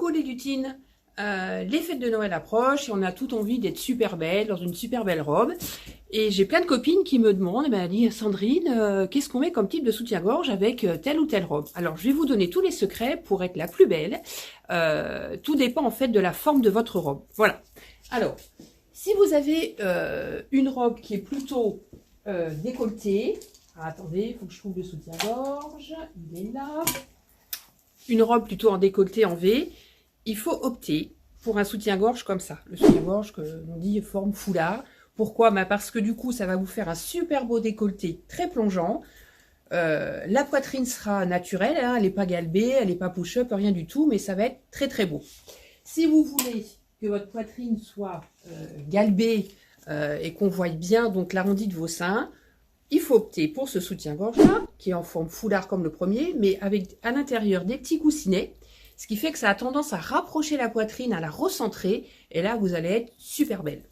Coucou les lutines, les fêtes de Noël approchent et on a toute envie d'être super belle, dans une super belle robe. Et j'ai plein de copines qui me demandent, elle dit Sandrine, qu'est-ce qu'on met comme type de soutien-gorge avec telle ou telle robe? Alors je vais vous donner tous les secrets pour être la plus belle. Tout dépend en fait de la forme de votre robe. Voilà. Alors, si vous avez une robe qui est plutôt décolletée, attendez, il faut que je trouve le soutien-gorge, il est là. Une robe plutôt en décolleté en V, il faut opter pour un soutien-gorge comme ça. Le soutien-gorge que l'on dit forme foulard. Pourquoi? Parce que du coup, ça va vous faire un super beau décolleté très plongeant. La poitrine sera naturelle, hein, elle n'est pas galbée, elle n'est pas push-up, rien du tout, mais ça va être très très beau. Si vous voulez que votre poitrine soit galbée et qu'on voie bien donc l'arrondi de vos seins, il faut opter pour ce soutien-gorge là, qui est en forme foulard comme le premier, mais avec à l'intérieur des petits coussinets, ce qui fait que ça a tendance à rapprocher la poitrine, à la recentrer, et là vous allez être super belle.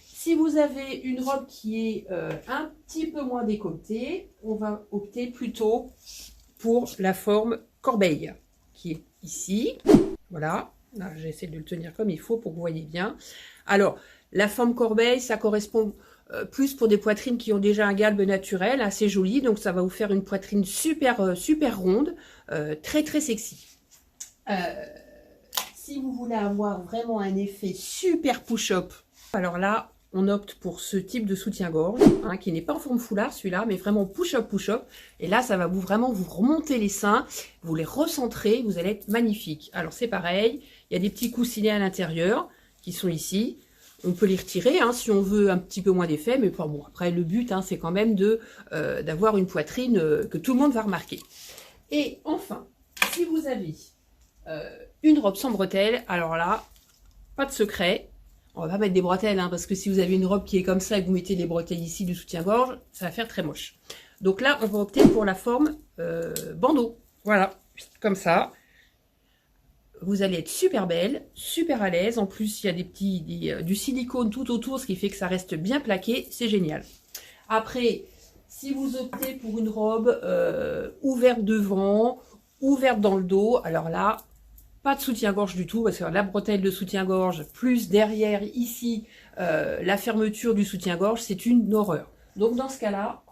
Si vous avez une robe qui est un petit peu moins décolletée, on va opter plutôt pour la forme corbeille, qui est ici. Voilà, là j'essaie de le tenir comme il faut pour que vous voyez bien. Alors, la forme corbeille, ça correspond plus pour des poitrines qui ont déjà un galbe naturel, assez joli, donc ça va vous faire une poitrine super, super ronde, très très sexy. Si vous voulez avoir vraiment un effet super push-up, alors là, on opte pour ce type de soutien-gorge, hein, qui n'est pas en forme foulard celui-là, mais vraiment push-up, push-up. Et là, ça va vraiment vous remonter les seins, vous les recentrer, vous allez être magnifique. Alors c'est pareil, il y a des petits coussinets à l'intérieur qui sont ici. On peut les retirer hein, si on veut un petit peu moins d'effet, mais bon, après le but, hein, c'est quand même d'avoir une poitrine que tout le monde va remarquer. Et enfin, si vous avez une robe sans bretelles, alors là, pas de secret. On va pas mettre des bretelles, hein, parce que si vous avez une robe qui est comme ça et que vous mettez des bretelles ici du soutien-gorge, ça va faire très moche. Donc là, on va opter pour la forme bandeau. Voilà, comme ça. Vous allez être super belle, super à l'aise. En plus, il y a du silicone tout autour, ce qui fait que ça reste bien plaqué. C'est génial. Après, si vous optez pour une robe ouverte devant, ouverte dans le dos, alors là, pas de soutien-gorge du tout, parce que la bretelle de soutien-gorge, plus derrière, ici, la fermeture du soutien-gorge, c'est une horreur. Donc dans ce cas-là,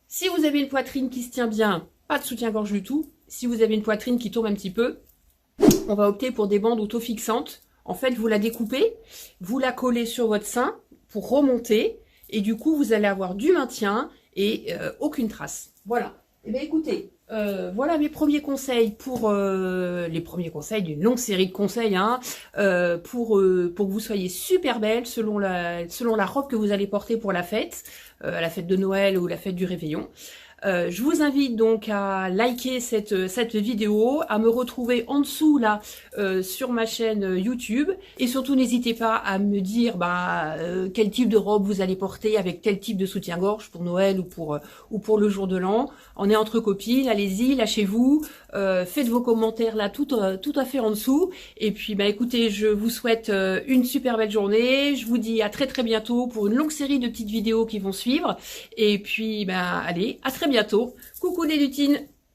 si vous avez une poitrine qui se tient bien, pas de soutien-gorge du tout. Si vous avez une poitrine qui tombe un petit peu, on va opter pour des bandes autofixantes. En fait, vous la découpez, vous la collez sur votre sein pour remonter, et du coup, vous allez avoir du maintien et aucune trace. Voilà. Eh bien, écoutez, voilà mes premiers conseils pour les premiers conseils d'une longue série de conseils hein, pour que vous soyez super belle selon la robe que vous allez porter pour la fête de Noël ou la fête du Réveillon. Je vous invite donc à liker cette vidéo, à me retrouver en dessous là sur ma chaîne YouTube, et surtout n'hésitez pas à me dire quel type de robe vous allez porter avec tel type de soutien-gorge pour Noël ou pour le jour de l'an. On est entre copines, allez-y, lâchez-vous, faites vos commentaires là tout à fait en dessous, et puis écoutez, je vous souhaite une super belle journée, je vous dis à très très bientôt pour une longue série de petites vidéos qui vont suivre, et puis allez, à très bientôt. Coucou les lutines.